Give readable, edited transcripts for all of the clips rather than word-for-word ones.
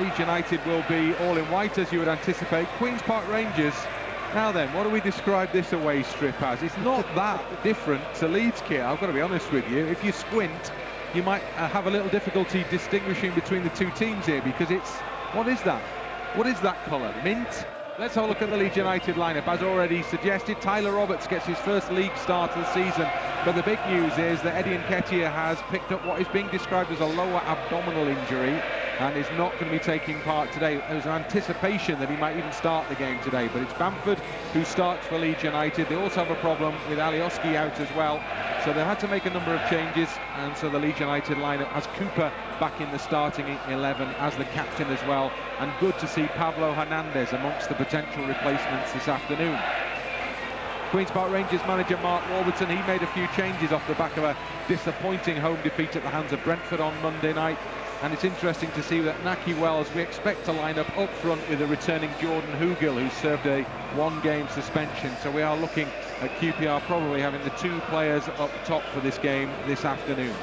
Leeds United will be all in white, as you would anticipate. Queen's Park Rangers. Now then, what do we describe this away strip as? It's not that different to Leeds kit, I've got to be honest with you. If you squint, you might have a little difficulty distinguishing between the two teams here, because it's... What is that? What is that colour? Mint? Let's have a look at the Leeds United lineup. As already suggested, Tyler Roberts gets his first league start of the season. But the big news is that Eddie Nketiah has picked up what is being described as a lower abdominal injury and is not going to be taking part today. There was an anticipation that he might even start the game today, but it's Bamford who starts for Leeds United. They also have a problem with Alioski out as well, so they had to make a number of changes, and so the Leeds United lineup has Cooper back in the starting 11 as the captain as well, and good to see Pablo Hernandez amongst the potential replacements this afternoon. Queen's Park Rangers manager Mark Warburton, he made a few changes off the back of a disappointing home defeat at the hands of Brentford on Monday night. And it's interesting to see that Naki Wells, we expect to line up front with a returning Jordan Hugill, who served a one-game suspension. So we are looking at QPR probably having the two players up top for this game this afternoon.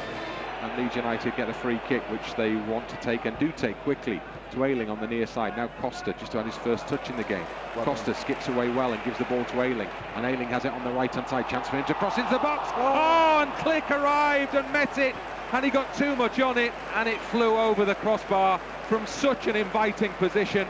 And Leeds United get a free kick, which they want to take and do take quickly. To Ayling on the near side. Now Costa just had his first touch in the game. Costa skips away well and gives the ball to Ayling. And Ayling has it on the right-hand side. Chance for him to cross into the box. Oh, and Click arrived and met it. And he got too much on it, and it flew over the crossbar from such an inviting position.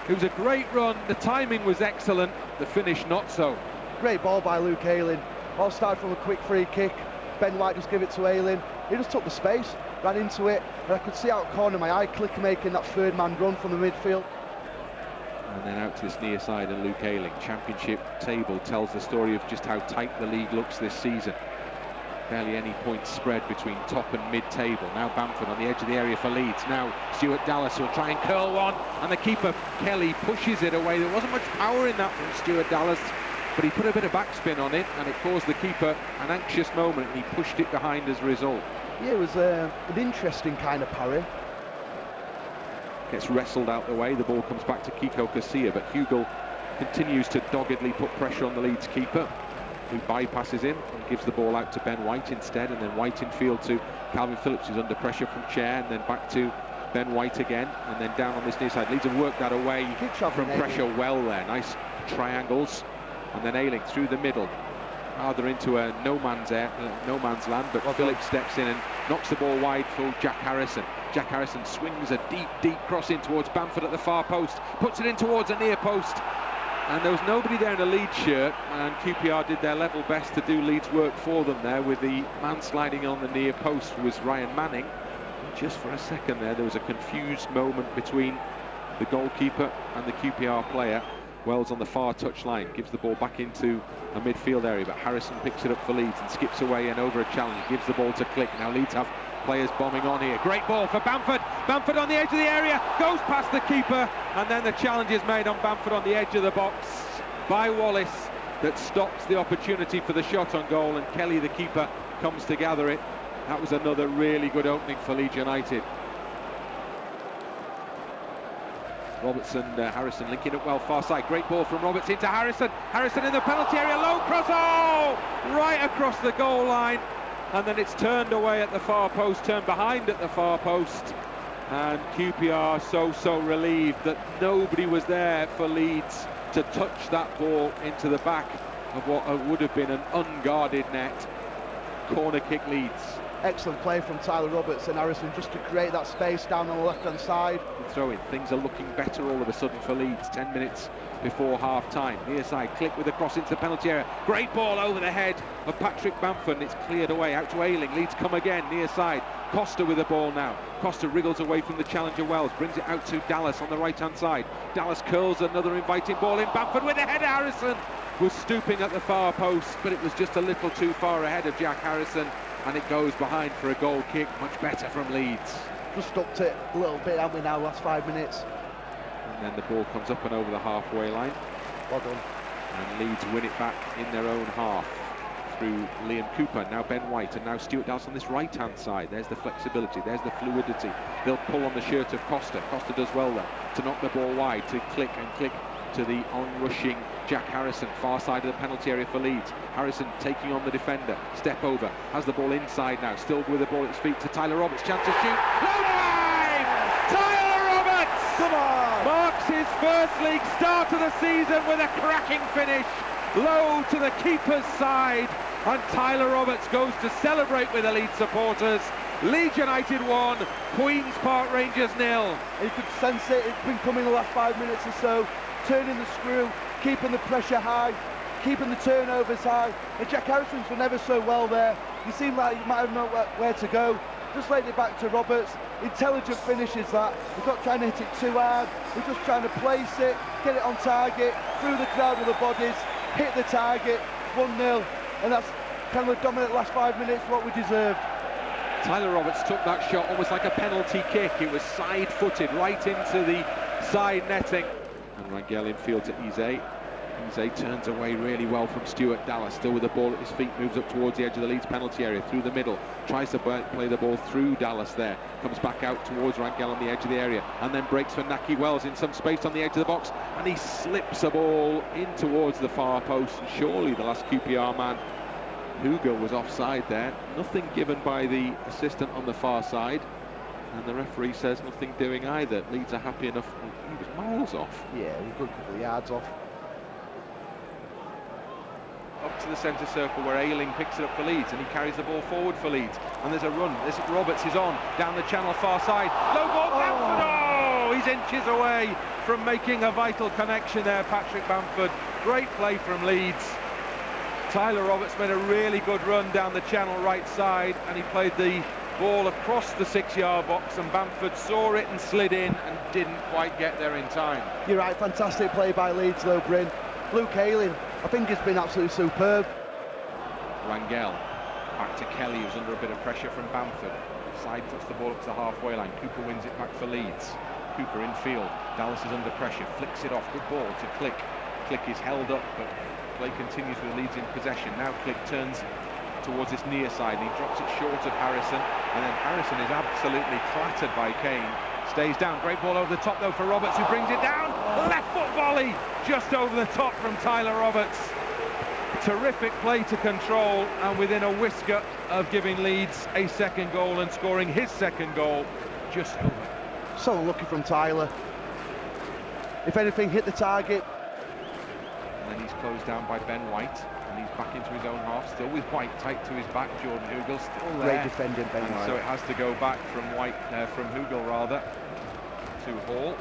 It was a great run, the timing was excellent, the finish not so. Great ball by Luke Ayling. All started from a quick free kick. Ben White just gave it to Ayling. He just took the space, ran into it, and I could see out corner my eye Click making that third man run from the midfield. And then out to this near side and Luke Ayling. Championship table tells the story of just how tight the league looks this season. Barely any points spread between top and mid-table. Now Bamford on the edge of the area for Leeds. Now Stuart Dallas will try and curl one, and the keeper Kelly pushes it away. There wasn't much power in that from Stuart Dallas, but he put a bit of backspin on it, and it caused the keeper an anxious moment, and he pushed it behind as a result. Yeah, it was an interesting kind of parry. Gets wrestled out the way. The ball comes back to Kiko Casilla, but Hugill continues to doggedly put pressure on the Leeds keeper, who bypasses him and gives the ball out to Ben White instead, and then White in field to Calvin Phillips, who's under pressure from Chair, and then back to Ben White again, and then down on this near side. Leeds have worked that away from pressure well there. Nice triangles, and then Ayling through the middle, rather into a no man's land, but Phillips steps in and knocks the ball wide for Jack Harrison. Jack Harrison swings a deep cross in towards Bamford at the far post, puts it in towards a near post. And there was nobody there in a Leeds shirt, and QPR did their level best to do Leeds work for them there, with the man sliding on the near post was Ryan Manning. And just for a second there was a confused moment between the goalkeeper and the QPR player. Wells on the far touchline gives the ball back into a midfield area, but Harrison picks it up for Leeds and skips away and over a challenge, gives the ball to Click. Now Leeds have players bombing on here. Great ball for Bamford. Bamford on the edge of the area, goes past the keeper, and then the challenge is made on Bamford on the edge of the box by Wallace that stops the opportunity for the shot on goal, and Kelly, the keeper, comes to gather it. That was another really good opening for Leeds United. Robertson, Harrison linking up well far side. Great ball from Roberts into Harrison. Harrison in the penalty area, low cross, oh! Right across the goal line. And then it's turned away at the far post, turned behind at the far post. And QPR so relieved that nobody was there for Leeds to touch that ball into the back of what would have been an unguarded net. Corner kick Leeds. Excellent play from Tyler Roberts and Harrison just to create that space down on the left-hand side. Throw-in. Things are looking better all of a sudden for Leeds. 10 minutes before half-time. Near side, Click with a cross into the penalty area. Great ball over the head of Patrick Bamford, and it's cleared away out to Ayling. Leeds come again, near side. Costa with the ball now. Costa wriggles away from the challenger Wells, brings it out to Dallas on the right-hand side. Dallas curls another inviting ball in. Bamford with the header. Harrison was stooping at the far post, but it was just a little too far ahead of Jack Harrison, and it goes behind for a goal kick. Much better from Leeds. Just upped it a little bit, haven't we, now, last 5 minutes. And then the ball comes up and over the halfway line. Well done. And Leeds win it back in their own half through Liam Cooper, now Ben White, and now Stuart Dallas on this right-hand side. There's the flexibility, there's the fluidity. They'll pull on the shirt of Costa. Costa does well there to knock the ball wide, to Click, and Click to the on-rushing Jack Harrison, far side of the penalty area for Leeds. Harrison taking on the defender, step over, has the ball inside now, still with the ball at his feet to Tyler Roberts, chance to shoot. Line! Tyler Roberts Come on! marks his first league start of the season with a cracking finish, low to the keeper's side, and Tyler Roberts goes to celebrate with the Leeds supporters. Leeds United 1, Queen's Park Rangers 0. You could sense it, it's been coming the last 5 minutes or so, turning the screw, keeping the pressure high, keeping the turnovers high, and Jack Harrison's done ever so well there. He seemed like he might have known where to go, just laid it back to Roberts. Intelligent finishes that. He's not trying to hit it too hard, he's just trying to place it, get it on target, through the crowd with the bodies, hit the target, 1-0, and that's kind of the dominant last 5 minutes, what we deserved. Tyler Roberts took that shot almost like a penalty kick. It was side-footed right into the side netting. And Rangel infield to Eze. Eze turns away really well from Stuart Dallas, still with the ball at his feet, moves up towards the edge of the Leeds penalty area, through the middle, tries to play the ball through Dallas there, comes back out towards Rangel on the edge of the area, and then breaks for Naki Wells in some space on the edge of the box, and he slips a ball in towards the far post, and surely the last QPR man, Hugel, was offside there. Nothing given by the assistant on the far side, and the referee says nothing doing either. Leeds are happy enough. He was miles off. Yeah, he was a good couple of yards off. Up to the centre circle where Ayling picks it up for Leeds, and he carries the ball forward for Leeds, and there's a run. This Roberts is on down the channel far side, low ball, Bamford. Oh, he's inches away from making a vital connection there, Patrick Bamford. Great play from Leeds. Tyler Roberts made a really good run down the channel right side, and he played the ball across the 6-yard box, and Bamford saw it and slid in and didn't quite get there in time. You're right, fantastic play by Leeds though, Bryn. Luke Ayling, I think it's been absolutely superb. Rangel back to Kelly, who's under a bit of pressure from Bamford. Side puts the ball up to the halfway line. Cooper wins it back for Leeds. Cooper in field. Dallas is under pressure, flicks it off. Good ball to Click. Click is held up, but play continues with Leeds in possession. Now Click turns towards this near side, and he drops it short of Harrison, and then Harrison is absolutely clattered by Kane. Stays down, great ball over the top though for Roberts, who brings it down. Left foot volley just over the top from Tyler Roberts. Terrific play to control, and within a whisker of giving Leeds a second goal and scoring his second goal just over. So unlucky from Tyler. If anything, hit the target. And then he's closed down by Ben White, and he's back into his own half, still with White tight to his back. Jordan Hugel still there. Great defending, Ben White. So it has to go back from from Hugel rather, to Hall,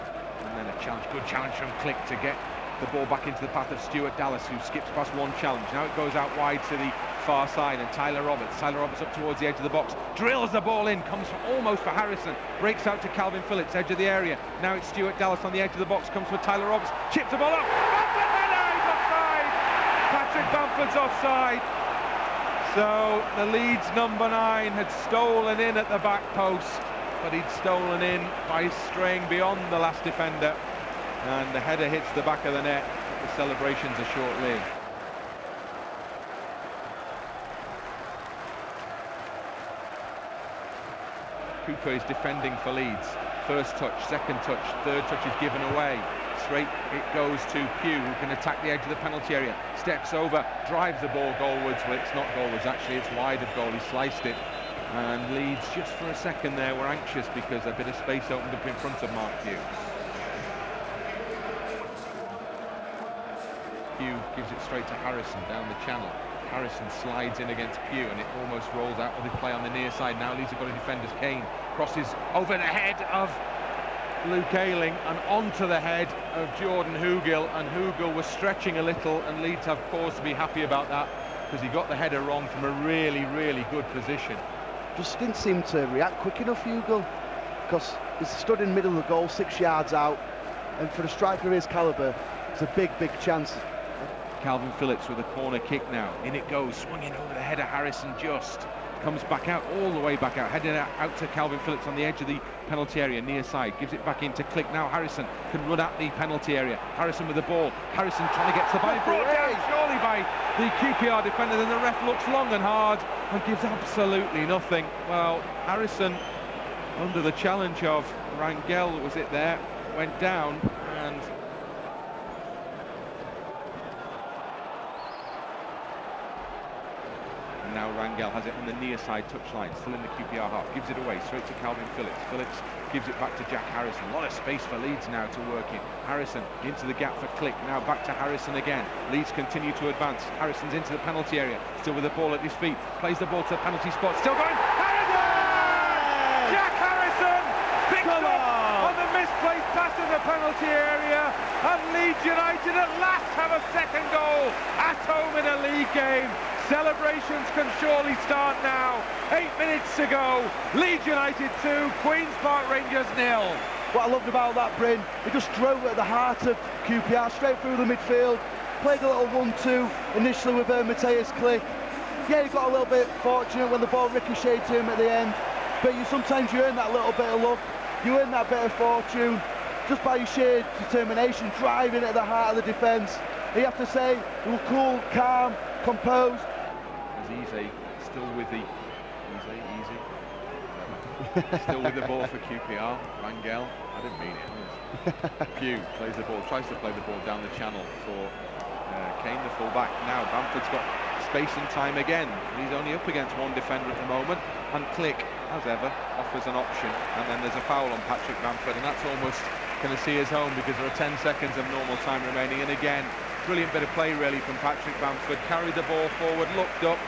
and then a challenge, good challenge from Click to get the ball back into the path of Stuart Dallas, who skips past one challenge. Now it goes out wide to the far side, and Tyler Roberts up towards the edge of the box, drills the ball in, comes almost for Harrison, breaks out to Calvin Phillips, edge of the area. Now it's Stuart Dallas on the edge of the box, comes for Tyler Roberts, chips the ball up. He's offside. Patrick Bamford's offside. So the Leeds number 9 had stolen in at the back post, but he'd stolen in by straying beyond the last defender, and the header hits the back of the net. The celebrations are short-lived. Cooper is defending for Leeds. First touch, second touch, third touch is given away. Straight it goes to Pugh, who can attack the edge of the penalty area. Steps over, drives the ball goalwards. Well, it's not goalwards actually, it's wide of goal. He sliced it. And Leeds, just for a second there, were anxious because a bit of space opened up in front of Mark Pugh. Pugh gives it straight to Harrison down the channel. Harrison slides in against Pugh, and it almost rolls out with his play on the near side. Now Leeds have got a defender's Kane. Crosses over the head of Luke Ayling and onto the head of Jordan Hugel, and Hugel was stretching a little, and Leeds have cause to be happy about that because he got the header wrong from a really, really good position. Just didn't seem to react quick enough, Hugel, because he stood in the middle of the goal, 6 yards out, and for a striker of his calibre, it's a big, big chance. Calvin Phillips with a corner kick now. In it goes, swinging over the head of Harrison just. Comes back out, all the way back out, heading out to Calvin Phillips on the edge of the penalty area, near side. Gives it back into Click. Now Harrison can run at the penalty area. Harrison with the ball. Harrison trying to get to the ball. Brought down surely by the QPR defender. Then the ref looks long and hard and gives absolutely nothing. Well, Harrison, under the challenge of Rangel, was it there, went down, and now Rangel has it on the near side touchline, still in the QPR half, gives it away straight to Calvin Phillips. Phillips gives it back to Jack Harrison. A lot of space for Leeds now to work in. Harrison into the gap for Click, now back to Harrison again. Leeds continue to advance. Harrison's into the penalty area, still with the ball at his feet, plays the ball to the penalty spot, still going. Jack Harrison picks up on the misplaced pass in the penalty area, and Leeds United at last have a second goal at home in a league game. Celebrations can surely start now. 8 minutes to go. Leeds United 2, Queen's Park Rangers 0. What I loved about that, Bryn, he just drove at the heart of QPR, straight through the midfield, played a little 1-2 initially with Mateus Click. Yeah, he got a little bit fortunate when the ball ricocheted to him at the end, but sometimes you earn that little bit of luck, you earn that bit of fortune just by your sheer determination, driving at the heart of the defence. You have to say, he was cool, calm, composed. Easy, still with the still with the ball for QPR. Rangel, I didn't mean it. Pugh plays the ball, tries to play the ball down the channel for Kane, the full-back. Now Bamford's got space and time again. He's only up against one defender at the moment, and Click, as ever, offers an option, and then there's a foul on Patrick Bamford, and that's almost going to see us home because there are 10 seconds of normal time remaining. And again, brilliant bit of play really from Patrick Bamford. Carried the ball forward, looked up,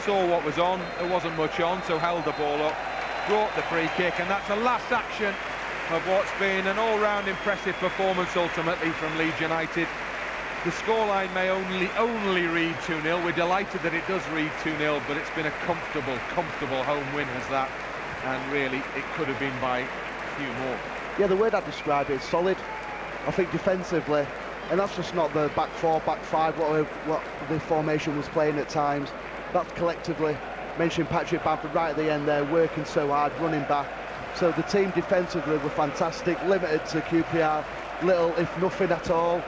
saw what was on. There wasn't much on, so held the ball up, brought the free kick, and that's the last action of what's been an all-round impressive performance ultimately from Leeds United. The scoreline may only read 2-0. We're delighted that it does read 2-0, but it's been a comfortable home win as that, and really it could have been by a few more. Yeah, the word I'd describe it is solid. I think defensively, and that's just not the back four, back five, what the formation was playing at times. That's collectively. Mentioning Patrick Bamford right at the end there, working so hard, running back. So the team defensively were fantastic, limited to QPR, little if nothing at all.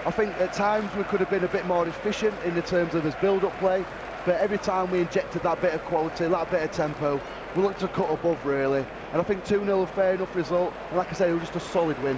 I think at times we could have been a bit more efficient in the terms of his build-up play, but every time we injected that bit of quality, that bit of tempo, we looked to cut above really. And I think 2-0 a fair enough result, and like I say, it was just a solid win.